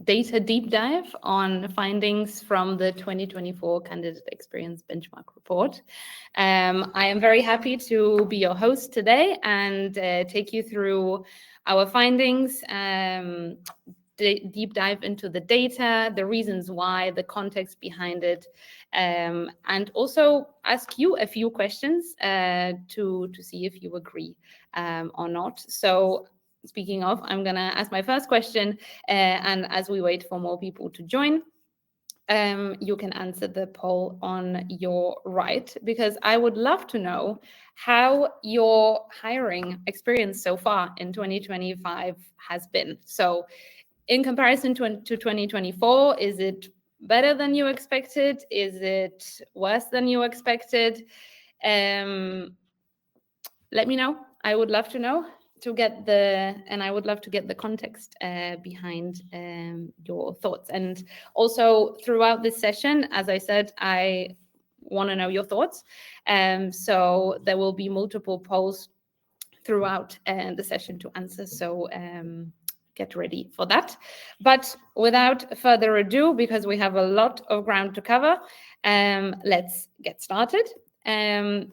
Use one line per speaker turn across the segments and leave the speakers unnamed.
data deep dive on findings from the 2024 Candidate Experience Benchmark Report. I am very happy to be your host today and take you through our findings, deep dive into the data, the reasons why, the context behind it, and also ask you a few questions to see if you agree or not. So speaking of, I'm going to ask my first question, and as we wait for more people to join, you can answer the poll on your right, because I would love to know how your hiring experience so far in 2025 has been. So in comparison to 2024, is it better than you expected? Is it worse than you expected? Let me know. I would love to know and I would love to get the context behind your thoughts. And also throughout this session, as I said, I want to know your thoughts. So there will be multiple polls throughout the session to answer. So get ready for that. But without further ado, because we have a lot of ground to cover, let's get started.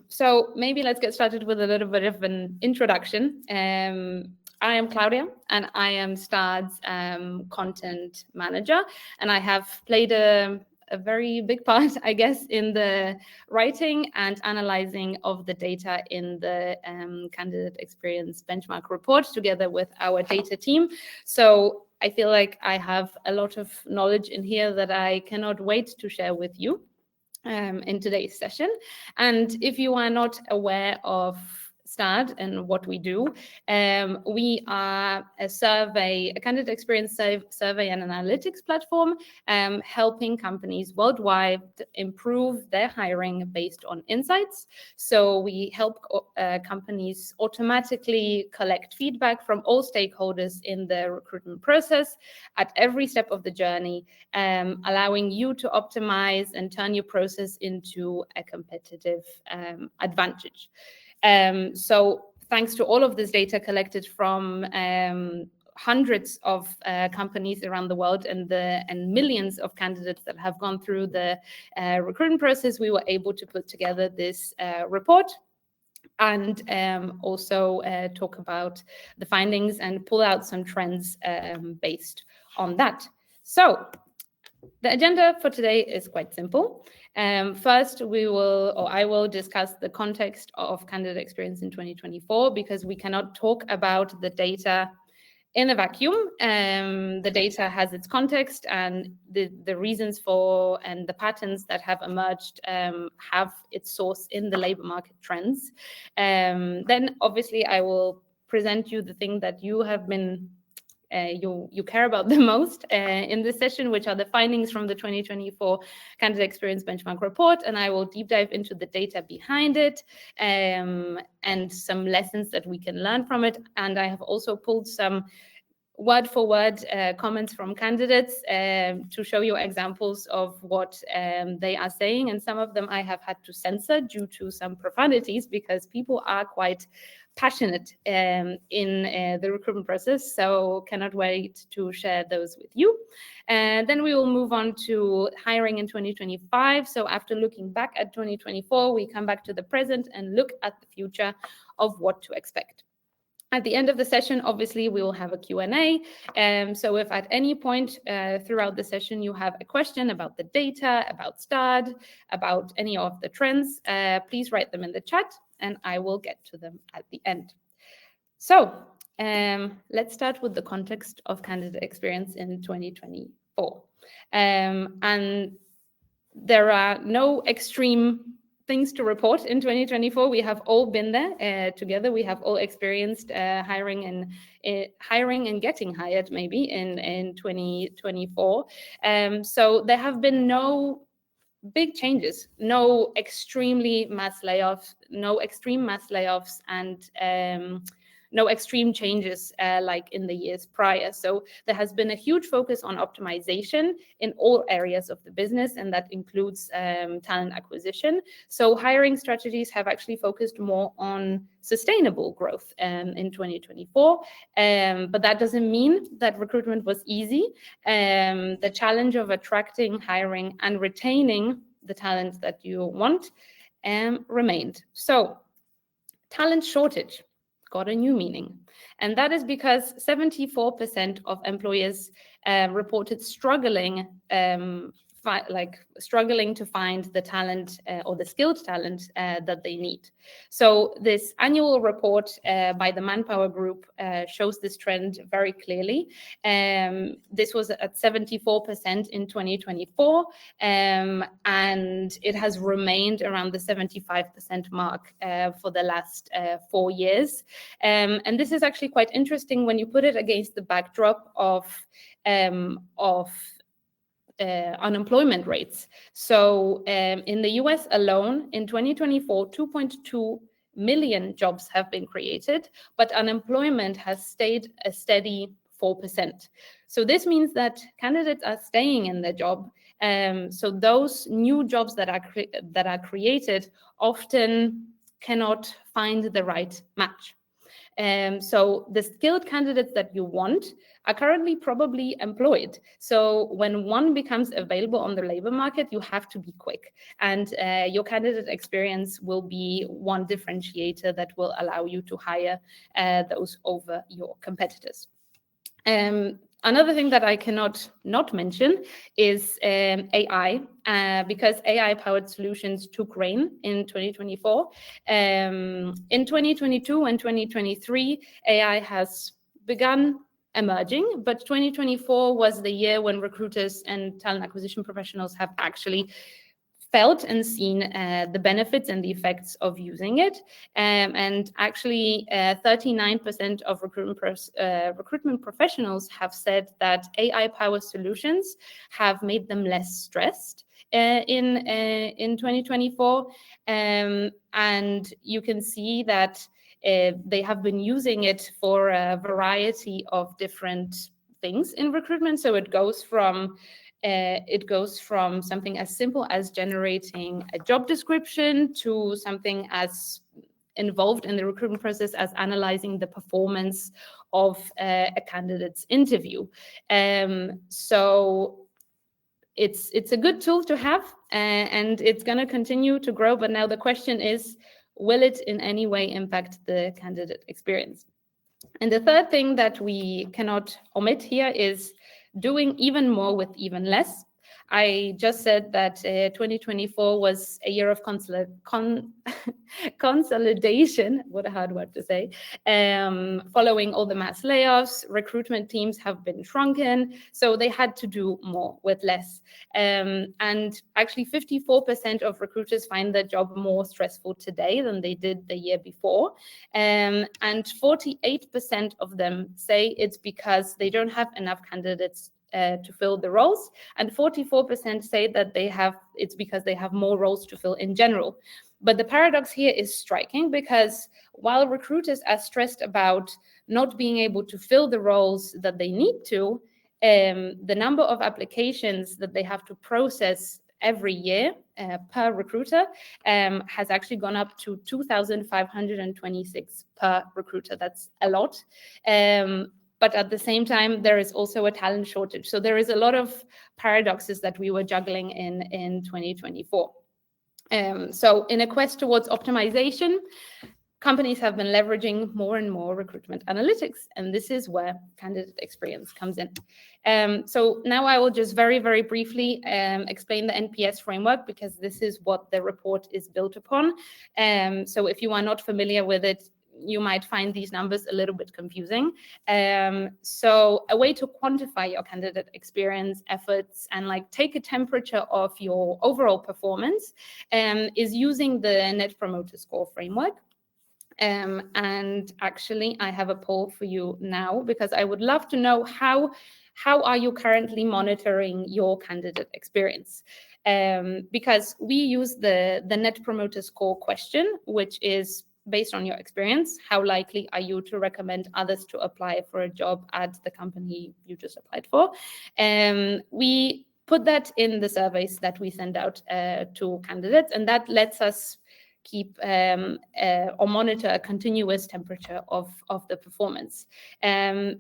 So maybe let's get started with a little bit of an introduction. I am Claudia, and I am Stad's content manager, and I have played a very big part, I guess, in the writing and analyzing of the data in the Candidate Experience Benchmark Report together with our data team. So I feel like I have a lot of knowledge in here that I cannot wait to share with you in today's session. And if you are not aware of Stad and what we do, we are a candidate experience survey and analytics platform, helping companies worldwide improve their hiring based on insights. So we help companies automatically collect feedback from all stakeholders in the recruitment process at every step of the journey, allowing you to optimize and turn your process into a competitive advantage. So thanks to all of this data collected from hundreds of companies around the world and millions of candidates that have gone through the recruitment process, we were able to put together this report and also talk about the findings and pull out some trends based on that. So the agenda for today is quite simple. First, I will discuss the context of candidate experience in 2024, because we cannot talk about the data in a vacuum. The data has its context, and the reasons for and the patterns that have emerged have its source in the labor market trends. Then, obviously, I will present you the thing that you have been you care about the most in this session, which are the findings from the 2024 Candidate Experience Benchmark Report, and I will deep dive into the data behind it and some lessons that we can learn from it. And I have also pulled some word-for-word comments from candidates to show you examples of what they are saying, and some of them I have had to censor due to some profanities, because people are quite passionate in the recruitment process, so cannot wait to share those with you. And then we will move on to hiring in 2025. So after looking back at 2024, we come back to the present and look at the future of what to expect. At the end of the session, obviously, we will have a Q&A. So if at any point throughout the session you have a question about the data, about Stad, about any of the trends, please write them in the chat and I will get to them at the end. So let's start with the context of candidate experience in 2024. And there are no extreme things to report in 2024. We have all been there together. We have all experienced hiring and getting hired maybe in 2024. So there have been no big changes, no extreme mass layoffs, and no extreme changes like in the years prior. So there has been a huge focus on optimization in all areas of the business, and that includes talent acquisition. So hiring strategies have actually focused more on sustainable growth in 2024, but that doesn't mean that recruitment was easy. The challenge of attracting, hiring, and retaining the talent that you want remained. So talent shortage got a new meaning. And that is because 74% of employers reported struggling to find the talent or the skilled talent that they need. So this annual report by the Manpower Group shows this trend very clearly. This was at 74% in 2024, and it has remained around the 75% mark for the last 4 years. And this is actually quite interesting when you put it against the backdrop of unemployment rates. So in the US alone, in 2024, 2.2 million jobs have been created, but unemployment has stayed a steady 4%. So this means that candidates are staying in their job. So those new jobs that are created often cannot find the right match. So the skilled candidates that you want are currently probably employed. So when one becomes available on the labor market, you have to be quick. And your candidate experience will be one differentiator that will allow you to hire those over your competitors. Another thing that I cannot not mention is AI, because AI-powered solutions took reign in 2024. In 2022 and 2023, AI has begun emerging, but 2024 was the year when recruiters and talent acquisition professionals have actually felt and seen the benefits and the effects of using it. And actually, 39% of recruitment professionals have said that AI-powered solutions have made them less stressed in 2024. And you can see that they have been using it for a variety of different things in recruitment. So it goes from something as simple as generating a job description to something as involved in the recruitment process as analyzing the performance of a candidate's interview. So it's a good tool to have, and it's going to continue to grow. But now the question is, will it in any way impact the candidate experience? And the third thing that we cannot omit here is doing even more with even less. I just said that 2024 was a year of consolidation, what a hard word to say, following all the mass layoffs. Recruitment teams have been shrunken, so they had to do more with less. And actually 54% of recruiters find their job more stressful today than they did the year before. And 48% of them say it's because they don't have enough candidates to fill the roles, and 44% say that it's because they have more roles to fill in general. But the paradox here is striking, because while recruiters are stressed about not being able to fill the roles that they need to, the number of applications that they have to process every year per recruiter has actually gone up to 2,526 per recruiter. That's a lot. But at the same time, there is also a talent shortage. So there is a lot of paradoxes that we were juggling in 2024. So in a quest towards optimization, companies have been leveraging more and more recruitment analytics, and this is where candidate experience comes in. So now I will just very, very briefly explain the NPS framework, because this is what the report is built upon. So if you are not familiar with it, you might find these numbers a little bit confusing. So a way to quantify your candidate experience, efforts, and take a temperature of your overall performance is using the Net Promoter Score framework. And actually, I have a poll for you now, because I would love to know how are you currently monitoring your candidate experience? Because we use the Net Promoter Score question, which is based on your experience, how likely are you to recommend others to apply for a job at the company you just applied for? We put that in the surveys that we send out to candidates, and that lets us keep or monitor a continuous temperature of the performance.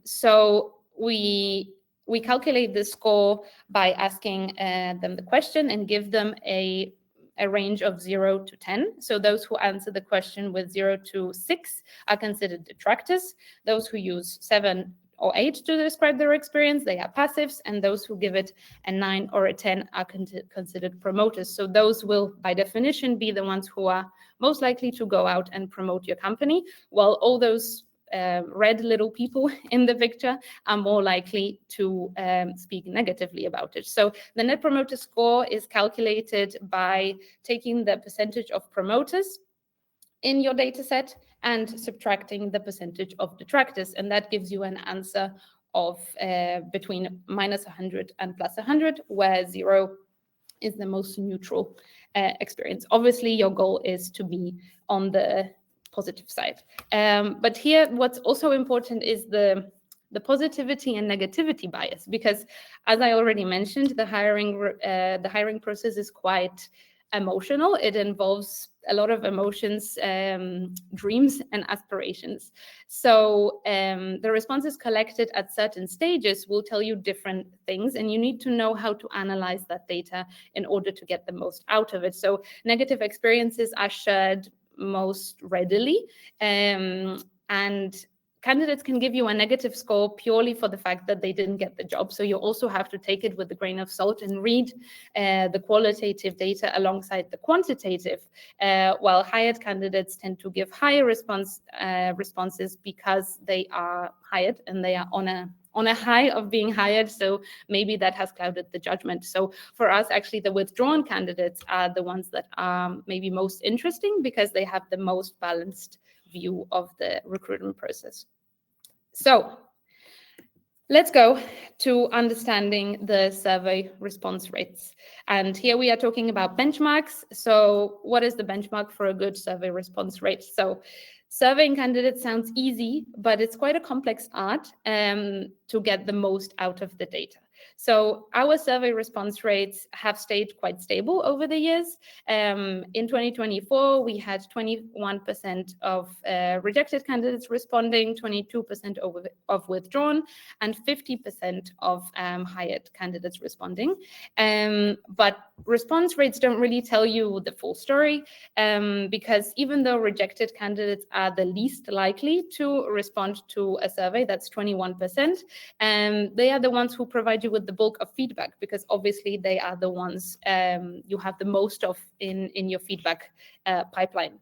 So we calculate the score by asking them the question and give them a range of 0 to 10. So those who answer the question with 0 to 6 are considered detractors. Those who use 7 or 8 to describe their experience, they are passives, and those who give it a 9 or a 10 are considered promoters. So those will, by definition, be the ones who are most likely to go out and promote your company, while all those red little people in the picture are more likely to speak negatively about it. So the Net Promoter Score is calculated by taking the percentage of promoters in your data set and subtracting the percentage of detractors, and that gives you an answer of between minus 100 and plus 100, where 0 is the most neutral experience. Obviously, your goal is to be on the positive side. But here, what's also important is the positivity and negativity bias, because as I already mentioned, the hiring process is quite emotional. It involves a lot of emotions, dreams, and aspirations. So the responses collected at certain stages will tell you different things, and you need to know how to analyze that data in order to get the most out of it. So negative experiences are shared most readily, and candidates can give you a negative score purely for the fact that they didn't get the job. So you also have to take it with a grain of salt and read the qualitative data alongside the quantitative, while hired candidates tend to give higher responses because they are hired and they are on a high of being hired. So maybe that has clouded the judgment. So for us, actually, the withdrawn candidates are the ones that are maybe most interesting because they have the most balanced view of the recruitment process. So let's go to understanding the survey response rates. And here we are talking about benchmarks. So what is the benchmark for a good survey response rate? So surveying candidates sounds easy, but it's quite a complex art to get the most out of the data. So our survey response rates have stayed quite stable over the years. In 2024, we had 21% of rejected candidates responding, 22% of withdrawn, and 50% of hired candidates responding. But response rates don't really tell you the full story, because even though rejected candidates are the least likely to respond to a survey, that's 21%, they are the ones who provide you with the bulk of feedback, because obviously they are the ones you have the most of in your feedback pipeline.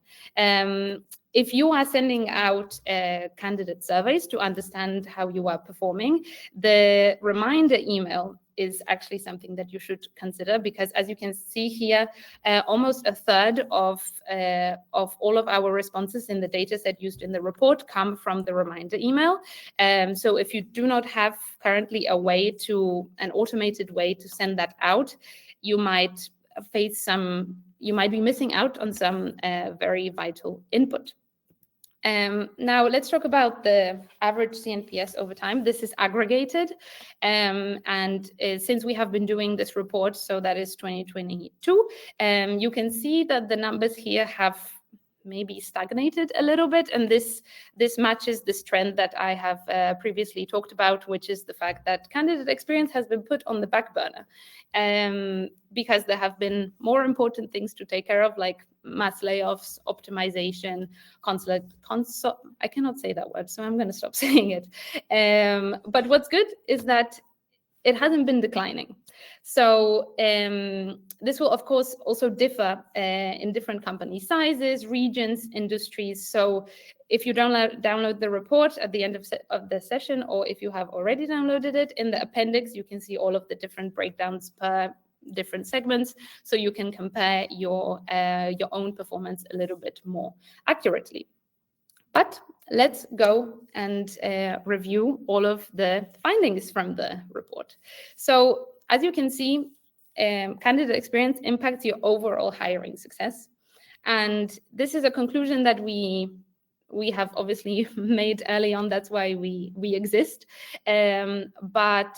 If you are sending out candidate surveys to understand how you are performing, the reminder email is actually something that you should consider, because as you can see here, almost a third of all of our responses in the data set used in the report come from the reminder email. So if you do not have currently an automated way to send that out, you might be missing out on some very vital input. Now let's talk about the average CNPS over time. This is aggregated, and since we have been doing this report, so that is 2022, you can see that the numbers here have maybe stagnated a little bit, and this matches this trend that I have previously talked about, which is the fact that candidate experience has been put on the back burner because there have been more important things to take care of, like mass layoffs, optimization, I cannot say that word, so I'm going to stop saying it. But what's good is that it hasn't been declining. So this will, of course, also differ in different company sizes, regions, industries. So if you download the report at the end of the session, or if you have already downloaded it, in the appendix, you can see all of the different breakdowns per different segments, so you can compare your own performance a little bit more accurately. But let's go and review all of the findings from the report. So as you can see, candidate experience impacts your overall hiring success. And this is a conclusion that we have obviously made early on. That's why we exist. But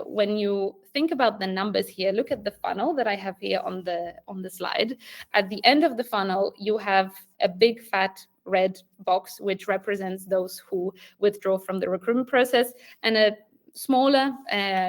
when you think about the numbers here, look at the funnel that I have here on the slide. At the end of the funnel, you have a big fat red box, which represents those who withdraw from the recruitment process, and a smaller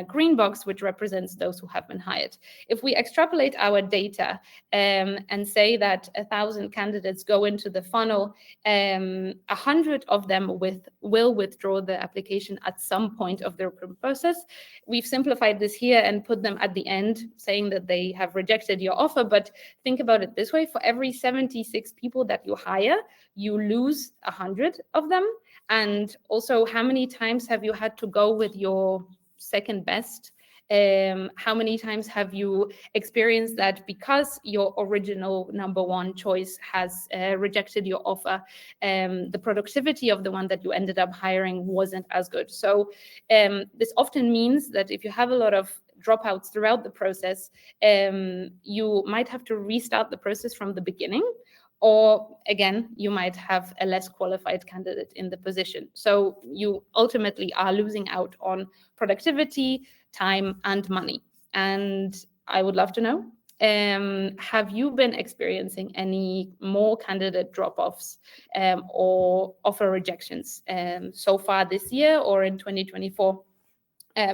green box, which represents those who have been hired. If we extrapolate our data and say that 1,000 candidates go into the funnel, 100 of them will withdraw the application at some point of the recruitment process. We've simplified this here and put them at the end, saying that they have rejected your offer. But think about it this way: for every 76 people that you hire, you lose 100 of them. And also, how many times have you had to go with your second best? How many times have you experienced that because your original number one choice has rejected your offer, the productivity of the one that you ended up hiring wasn't as good? So this often means that if you have a lot of dropouts throughout the process, you might have to restart the process from the beginning. Or again, you might have a less qualified candidate in the position. So you ultimately are losing out on productivity, time, and money. And I would love to know, have you been experiencing any more candidate drop-offs or offer rejections so far this year or in 2024?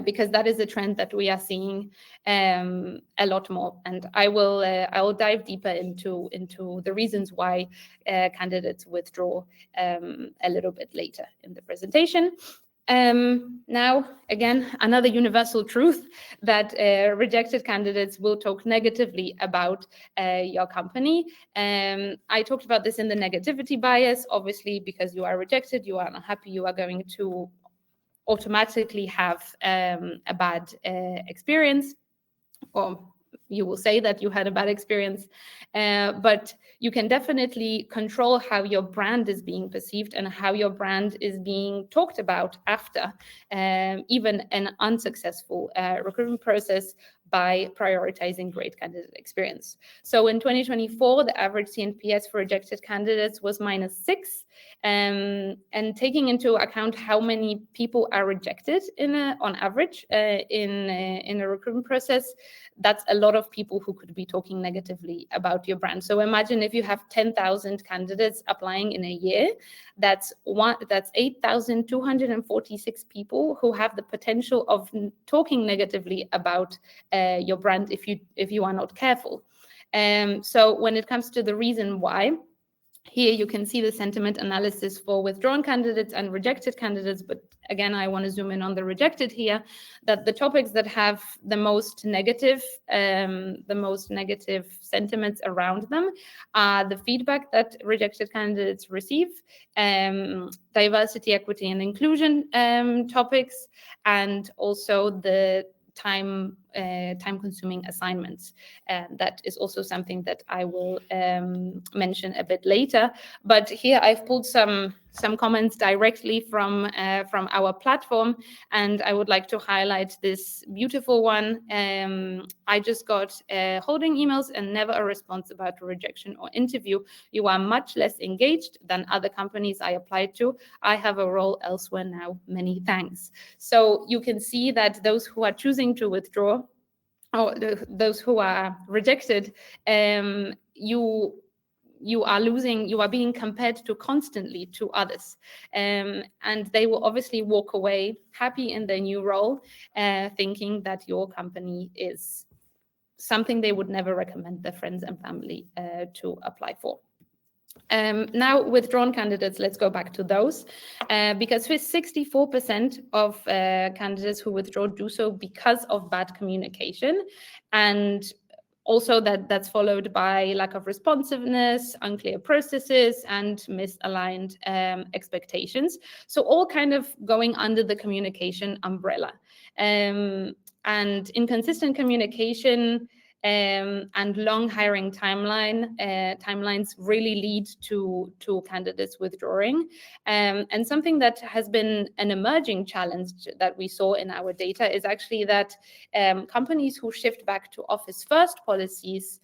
Because that is a trend that we are seeing a lot more, and I will dive deeper into the reasons why candidates withdraw a little bit later in the presentation. Now, again, another universal truth that rejected candidates will talk negatively about your company. I talked about this in the negativity bias. Obviously, because you are rejected, you are unhappy, you are going to automatically have a bad experience, or you will say that you had a bad experience, but you can definitely control how your brand is being perceived and how your brand is being talked about after even an unsuccessful recruitment process by prioritizing great candidate experience. So in 2024, the average CNPS for rejected candidates was -6. And taking into account how many people are rejected on average in a recruitment process, that's a lot of people who could be talking negatively about your brand. So imagine if you have 10,000 candidates applying in a year, that's 8,246 people who have the potential of talking negatively about your brand if you are not careful. So when it comes to the reason why, here you can see the sentiment analysis for withdrawn candidates and rejected candidates, but again, I want to zoom in on the rejected here, that the topics that have the most negative sentiments around them are the feedback that rejected candidates receive, diversity, equity, and inclusion topics, and also the time-consuming assignments. That is also something that I will mention a bit later. But here I've pulled some comments directly from our platform, and I would like to highlight this beautiful one. I just got holding emails and never a response about a rejection or interview. You are much less engaged than other companies I applied to. I have a role elsewhere now. Many thanks. So you can see that those who are choosing to withdraw, or those who are rejected, you are being compared to constantly to others, and they will obviously walk away happy in their new role, thinking that your company is something they would never recommend their friends and family to apply for. Now, withdrawn candidates, let's go back to those, because with 64% of candidates who withdraw do so because of bad communication, and also that's followed by lack of responsiveness, unclear processes, and misaligned expectations. So all kind of going under the communication umbrella. And inconsistent communication and long hiring timelines really lead to candidates withdrawing. And something that has been an emerging challenge that we saw in our data is actually that companies who shift back to office first policies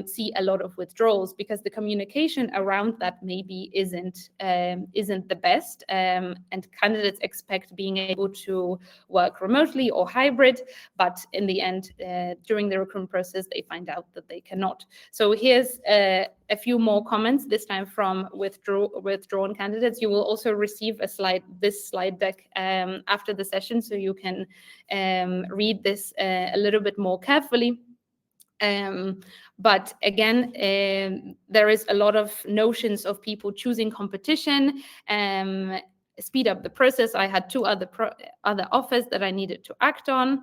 see a lot of withdrawals, because the communication around that maybe isn't the best, and candidates expect being able to work remotely or hybrid, but in the end, during the recruitment process, they find out that they cannot. So here's a few more comments, this time from withdrawn candidates. You will also receive this slide deck after the session, so you can read this a little bit more carefully. But again, there is a lot of notions of people choosing competition, speed up the process. I had two other offers that I needed to act on.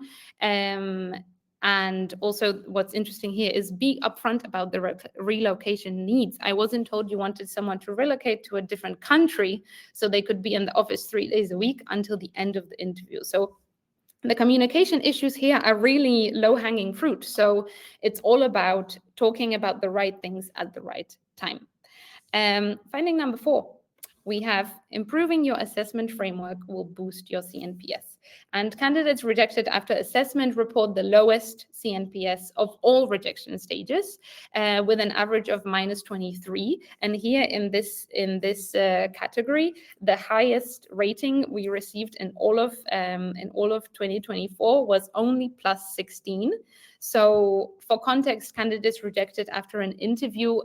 And also what's interesting here is be upfront about the relocation needs. I wasn't told you wanted someone to relocate to a different country so they could be in the office 3 days a week until the end of the interview. So the communication issues here are really low-hanging fruit. So it's all about talking about the right things at the right time. Finding number 4, we have improving your assessment framework will boost your CNPS. And candidates rejected after assessment report the lowest CNPS of all rejection stages, with an average of -23. And here in this category, the highest rating we received in all of 2024 was only +16. So for context, candidates rejected after an interview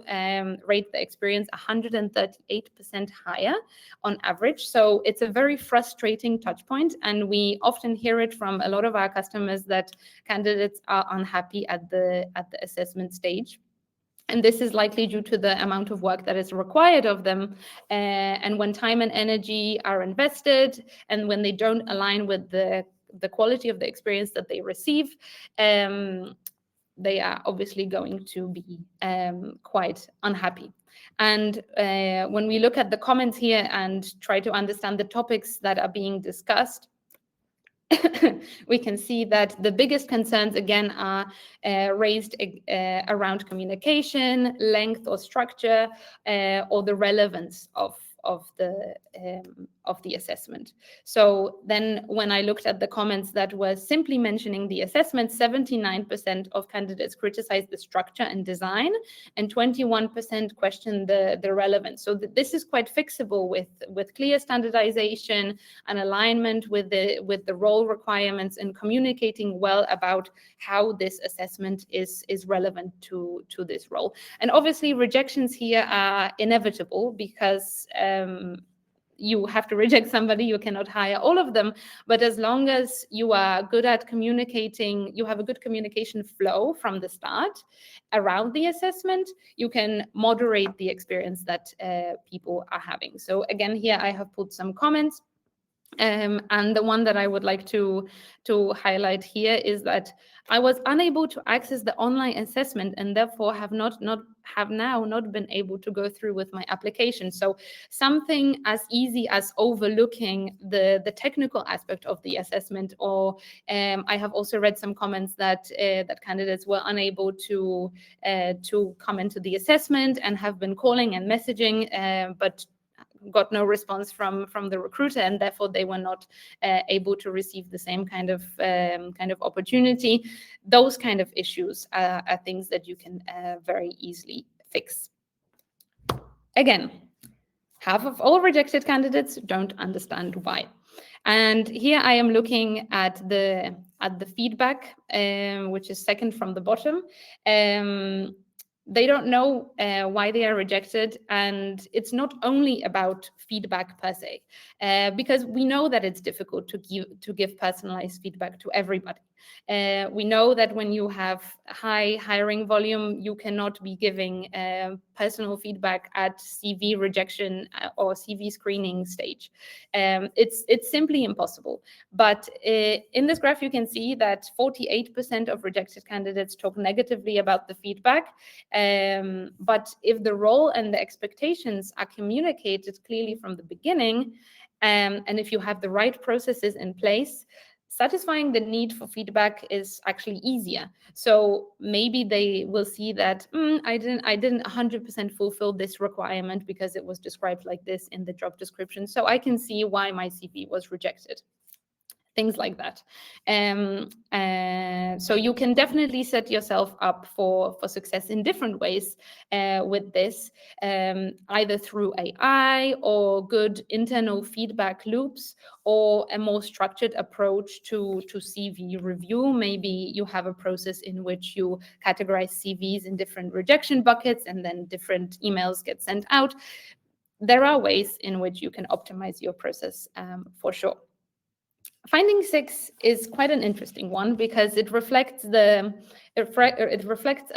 rate the experience 138% higher on average. So it's a very frustrating touch point, and we often hear it from a lot of our customers that candidates are unhappy at the assessment stage. And this is likely due to the amount of work that is required of them. And when time and energy are invested, and when they don't align with the quality of the experience that they receive, they are obviously going to be quite unhappy. And when we look at the comments here and try to understand the topics that are being discussed, we can see that the biggest concerns again are raised around communication, length or structure, or the relevance of the assessment. So then when I looked at the comments that were simply mentioning the assessment, 79% of candidates criticized the structure and design, and 21% questioned the relevance. So this is quite fixable with clear standardization and alignment with the role requirements, and communicating well about how this assessment is relevant to this role. And obviously rejections here are inevitable, because you have to reject somebody, you cannot hire all of them. But as long as you are good at communicating, you have a good communication flow from the start around the assessment, you can moderate the experience that people are having. So again, here I have put some comments. And the one that I would like to highlight here is that I was unable to access the online assessment, and therefore have now not been able to go through with my application. So something as easy as overlooking the technical aspect of the assessment, or I have also read some comments that candidates were unable to come into the assessment and have been calling and messaging, but got no response from the recruiter, and therefore they were not able to receive the same kind of opportunity. Those kind of issues are things that you can very easily fix. Again, half of all rejected candidates don't understand why. And here I am looking at the feedback, which is second from the bottom. They don't know why they are rejected, and it's not only about feedback per se, because we know that it's difficult to give personalized feedback to everybody. We know that when you have high hiring volume, you cannot be giving personal feedback at CV rejection or CV screening stage. It's simply impossible. But in this graph, you can see that 48% of rejected candidates talk negatively about the feedback. But if the role and the expectations are communicated clearly from the beginning, and if you have the right processes in place, satisfying the need for feedback is actually easier. So maybe they will see that I didn't 100% fulfill this requirement because it was described like this in the job description. So I can see why my CV was rejected. Things like that. So you can definitely set yourself up for success in different ways with this, either through AI or good internal feedback loops, or a more structured approach to CV review. Maybe you have a process in which you categorize CVs in different rejection buckets, and then different emails get sent out. There are ways in which you can optimize your process, for sure. Finding six is quite an interesting one because it reflects a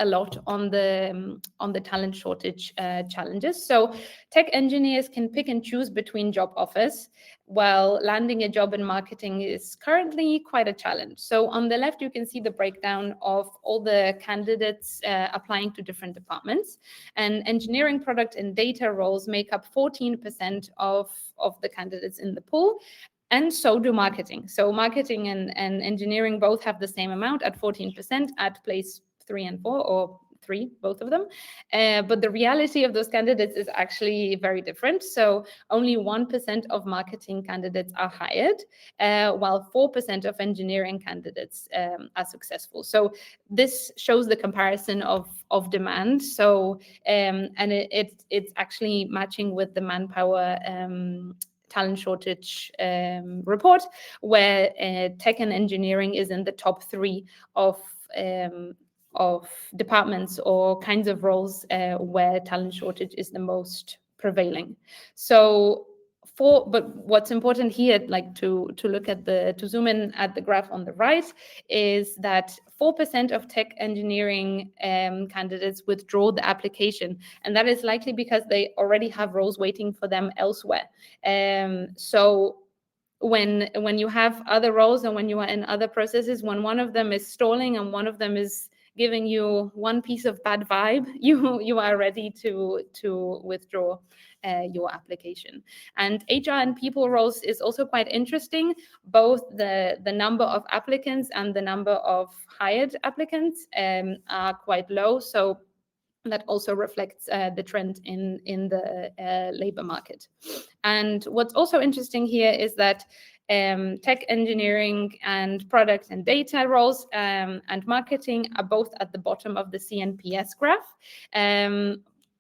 lot on the talent shortage challenges. So tech engineers can pick and choose between job offers, while landing a job in marketing is currently quite a challenge. So on the left, you can see the breakdown of all the candidates applying to different departments. And engineering, product, and data roles make up 14% of the candidates in the pool. And so do marketing. So marketing and engineering both have the same amount at 14% at place 3 and 4, or 3, both of them. But the reality of those candidates is actually very different. So only 1% of marketing candidates are hired, while 4% of engineering candidates are successful. So this shows the comparison of demand. So and it's actually matching with the manpower talent shortage report, where tech and engineering is in the top 3 of departments or kinds of roles where talent shortage is the most prevailing. So but what's important here, like to zoom in at the graph on the right, is that 4% of tech engineering candidates withdraw the application, and that is likely because they already have roles waiting for them elsewhere. So when you have other roles and when you are in other processes, when one of them is stalling and one of them is giving you one piece of bad vibe, you are ready to withdraw your application. And HR and people roles is also quite interesting. Both the number of applicants and the number of hired applicants are quite low. So that also reflects the trend in the labor market. And what's also interesting here is that tech engineering and product and data roles and marketing are both at the bottom of the CNPS graph.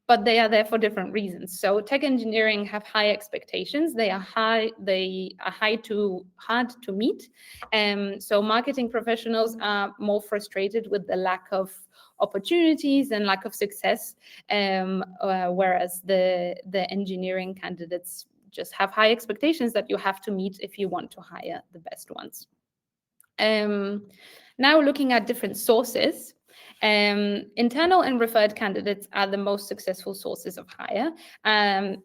But they are there for different reasons. So tech engineering have high expectations. They are hard to meet. So marketing professionals are more frustrated with the lack of opportunities and lack of success, whereas the engineering candidates just have high expectations that you have to meet if you want to hire the best ones. Now looking at different sources. Internal and referred candidates are the most successful sources of hire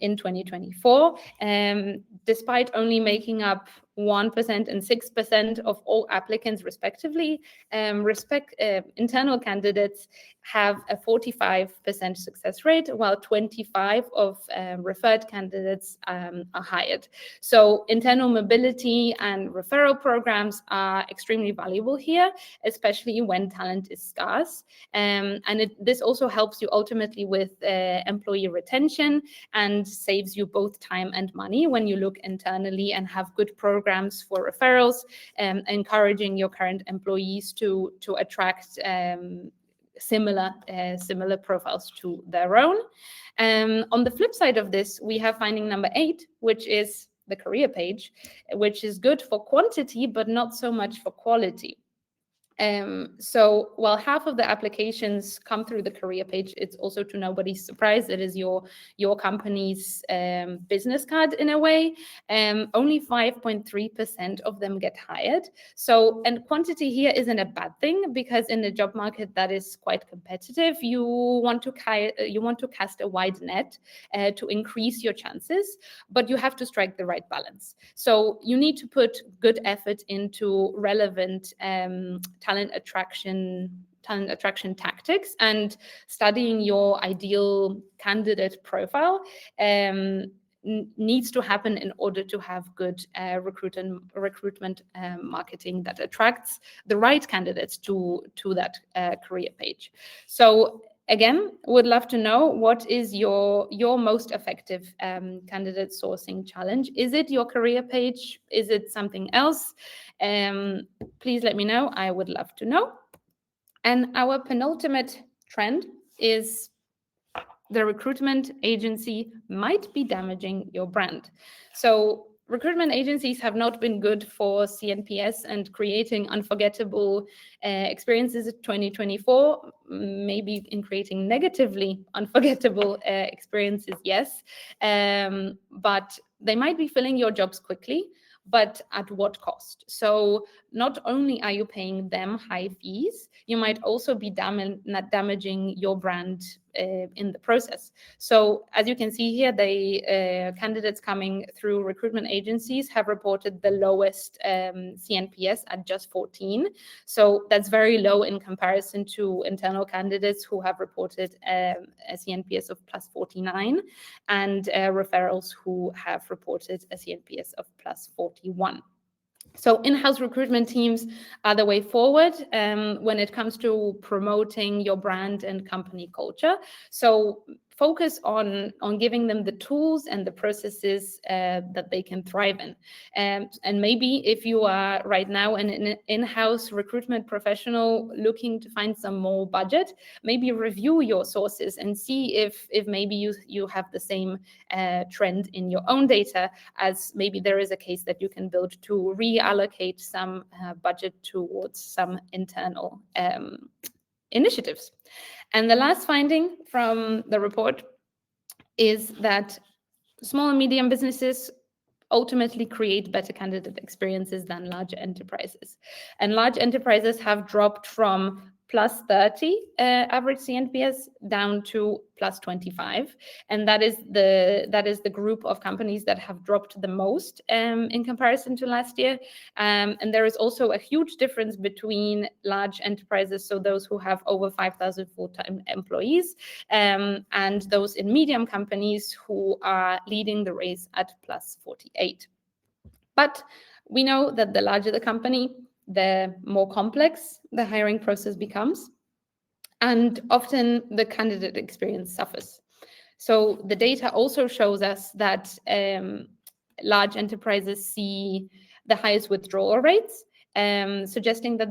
in 2024, despite only making up 1% and 6% of all applicants respectively. Internal candidates have a 45% success rate, while 25% of referred candidates are hired. So internal mobility and referral programs are extremely valuable here, especially when talent is scarce. And this also helps you ultimately with employee retention and saves you both time and money when you look internally and have good programs for referrals, encouraging your current employees to attract similar profiles to their own. On the flip side of this, we have finding number 8, which is the career page, which is good for quantity, but not so much for quality. So while half of the applications come through the career page, it's also to nobody's surprise, it is your company's business card in a way. Only 5.3% of them get hired. So, and quantity here isn't a bad thing, because in the job market that is quite competitive. You want to cast a wide net to increase your chances, but you have to strike the right balance. So you need to put good effort into relevant talent attraction tactics and studying your ideal candidate profile. needs to happen in order to have good recruitment marketing that attracts the right candidates to that career page. So again, would love to know, what is your most effective candidate sourcing challenge? Is it your career page? Is it something else? Please let me know. I would love to know. And our penultimate trend is the recruitment agency might be damaging your brand. So recruitment agencies have not been good for CNPS and creating unforgettable experiences in 2024, maybe in creating negatively unforgettable experiences, yes. But they might be filling your jobs quickly, but at what cost? So not only are you paying them high fees, you might also be damaging your brand in the process. So as you can see here, the candidates coming through recruitment agencies have reported the lowest CNPS at just 14. So that's very low in comparison to internal candidates who have reported a CNPS of plus 49, and referrals who have reported a CNPS of plus 41. So in-house recruitment teams are the way forward when it comes to promoting your brand and company culture. So focus on giving them the tools and the processes that they can thrive in. And maybe if you are right now an in-house recruitment professional looking to find some more budget, maybe review your sources and see if maybe you have the same trend in your own data, as maybe there is a case that you can build to reallocate some budget towards some internal initiatives. And the last finding from the report is that small and medium businesses ultimately create better candidate experiences than larger enterprises. And large enterprises have dropped from plus 30 average CNPS down to plus 25. And that is the group of companies that have dropped the most in comparison to last year. And there is also a huge difference between large enterprises, so those who have over 5,000 full-time employees, and those in medium companies who are leading the race at plus 48. But we know that the larger the company, the more complex the hiring process becomes, and often the candidate experience suffers. So the data also shows us that large enterprises see the highest withdrawal rates, suggesting that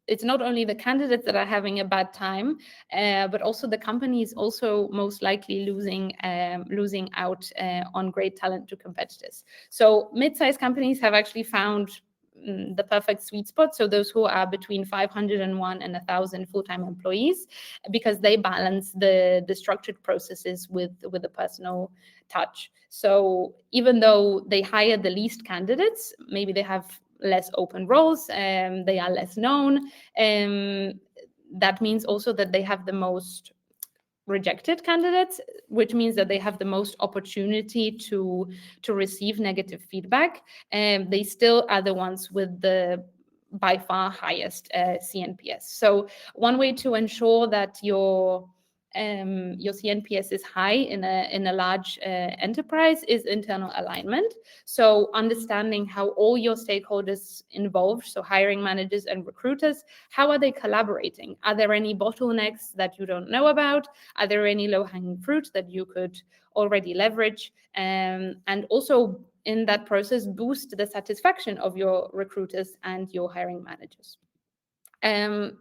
it's not only the candidates that are having a bad time, but also the company is also most likely losing out on great talent to competitors. So mid-sized companies have actually found the perfect sweet spot, so those who are between 501 and 1,000 full-time employees, because they balance the structured processes with a personal touch. So even though they hire the least candidates, maybe they have less open roles, they are less known, that means also that they have the most rejected candidates, which means that they have the most opportunity to receive negative feedback, and they still are the ones with the by far highest CNPS. So one way to ensure that your CNPS is high in a large enterprise is internal alignment. So understanding how all your stakeholders involved, so hiring managers and recruiters, how are they collaborating? Are there any bottlenecks that you don't know about? Are there any low-hanging fruit that you could already leverage? And also in that process, boost the satisfaction of your recruiters and your hiring managers.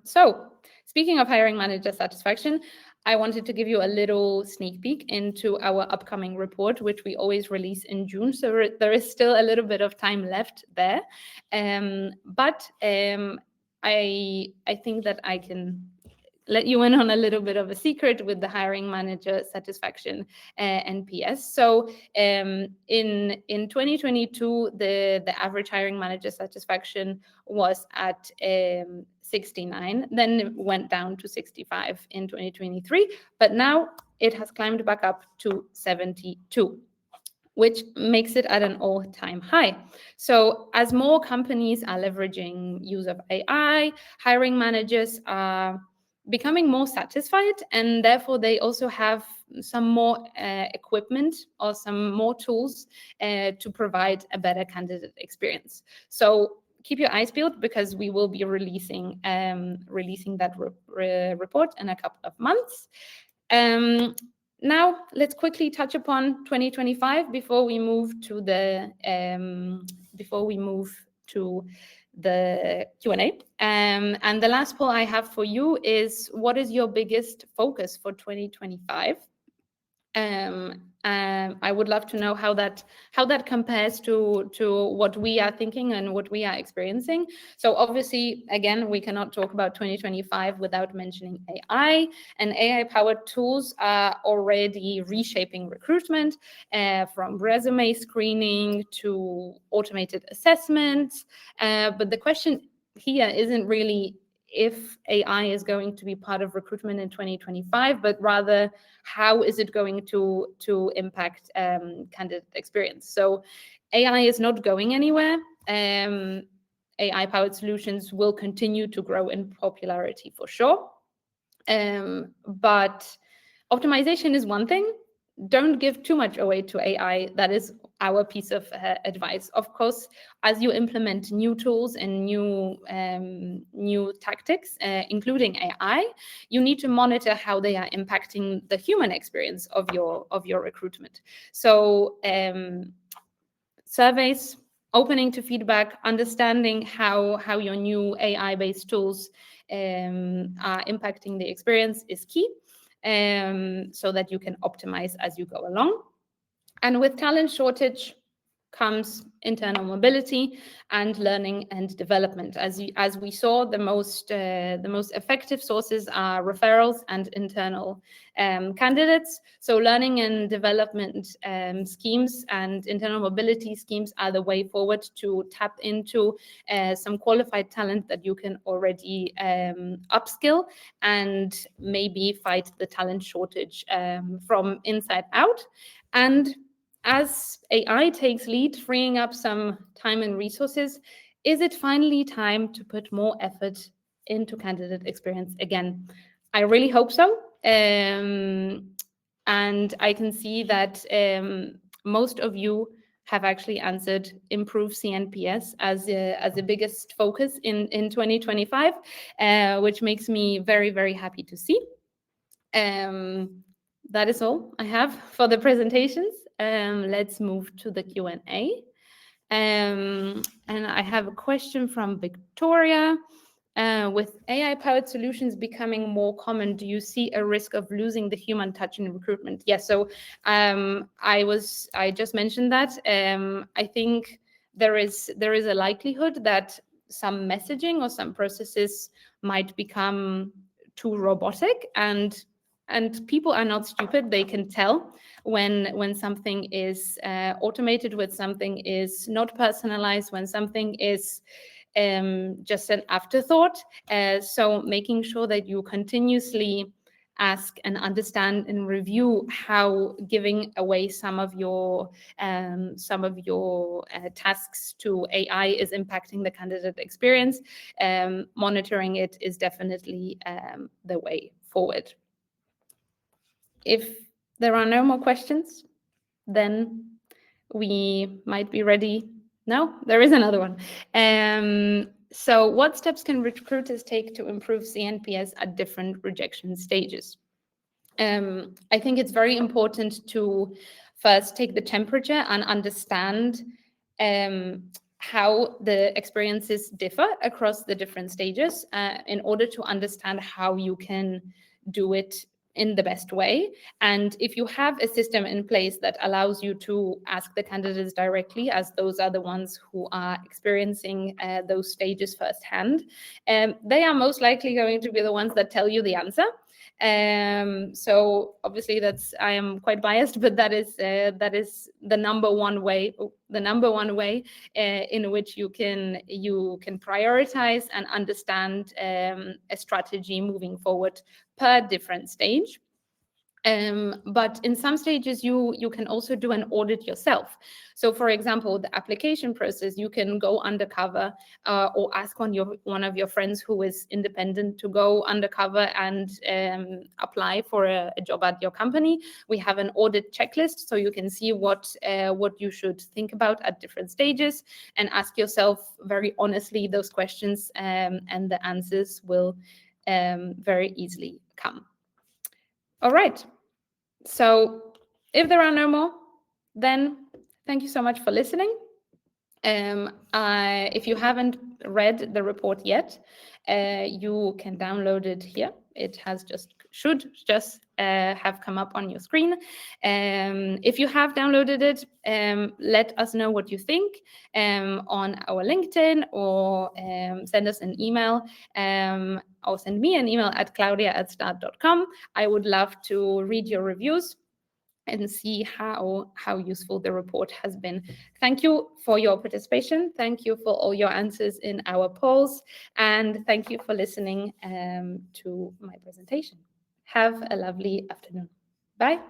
So speaking of hiring manager satisfaction, I wanted to give you a little sneak peek into our upcoming report, which we always release in June. So there is still a little bit of time left there. But I think that I can let you in on a little bit of a secret with the hiring manager satisfaction NPS. So in 2022, the average hiring manager satisfaction was at 69, then it went down to 65 in 2023, but now it has climbed back up to 72, which makes it at an all-time high. So as more companies are leveraging use of AI, hiring managers are becoming more satisfied, and therefore they also have some more equipment or some more tools to provide a better candidate experience. So keep your eyes peeled, because we will be releasing that report in a couple of months. Now let's quickly touch upon 2025 before we move to the Q&A. And the last poll I have for you is, what is your biggest focus for 2025? I would love to know how that compares to what we are thinking and what we are experiencing. So obviously, again, we cannot talk about 2025 without mentioning AI. And AI-powered tools are already reshaping recruitment, from resume screening to automated assessments. But the question here isn't really if AI is going to be part of recruitment in 2025, but rather how is it going to impact candidate experience. So AI is not going anywhere. AI-powered solutions will continue to grow in popularity for sure. But optimization is one thing. Don't give too much away to AI. That is our piece of advice. Of course, as you implement new tools and new tactics, including AI, you need to monitor how they are impacting the human experience of your recruitment. So surveys, opening to feedback, understanding how your new AI-based tools are impacting the experience is key, so that you can optimize as you go along. And with talent shortage comes internal mobility and learning and development. As we saw, the most effective sources are referrals and internal candidates. So learning and development schemes and internal mobility schemes are the way forward to tap into some qualified talent that you can already upskill and maybe fight the talent shortage from inside out. And as AI takes lead, freeing up some time and resources, is it finally time to put more effort into candidate experience again? I really hope so. And I can see that most of you have actually answered improve CNPS as the biggest focus in 2025, which makes me very, very happy to see. That is all I have for the presentations. Let's move to the Q&A. And I have a question from Victoria. With AI-powered solutions becoming more common, do you see a risk of losing the human touch in recruitment? Yes, so I just mentioned that. I think there is a likelihood that some messaging or some processes might become too robotic, and people are not stupid. They can tell when something is automated, when something is not personalized, when something is just an afterthought. So making sure that you continuously ask and understand and review how giving away some of your tasks to AI is impacting the candidate experience. Monitoring it is definitely the way forward. If there are no more questions, then we might be ready. No, there is another one. So what steps can recruiters take to improve CNPS at different rejection stages? I think it's very important to first take the temperature and understand how the experiences differ across the different stages, in order to understand how you can do it in the best way. And if you have a system in place that allows you to ask the candidates directly, as those are the ones who are experiencing those stages firsthand, they are most likely going to be the ones that tell you the answer. So obviously I am quite biased, but that is the number one way in which you can prioritize and understand a strategy moving forward per different stage. But in some stages, you can also do an audit yourself. So, for example, the application process, you can go undercover or ask one of your friends who is independent to go undercover and apply for a job at your company. We have an audit checklist, so you can see what you should think about at different stages, and ask yourself very honestly those questions, and the answers will very easily come. All right. So if there are no more, then thank you so much for listening. If you haven't read the report yet, you can download it here. It should just have come up on your screen. If you have downloaded it, let us know what you think on our LinkedIn, or send us an email, or send me an email at claudia@start.com. I would love to read your reviews and see how useful the report has been. Thank you for your participation. Thank you for all your answers in our polls. And thank you for listening to my presentation. Have a lovely afternoon. Bye.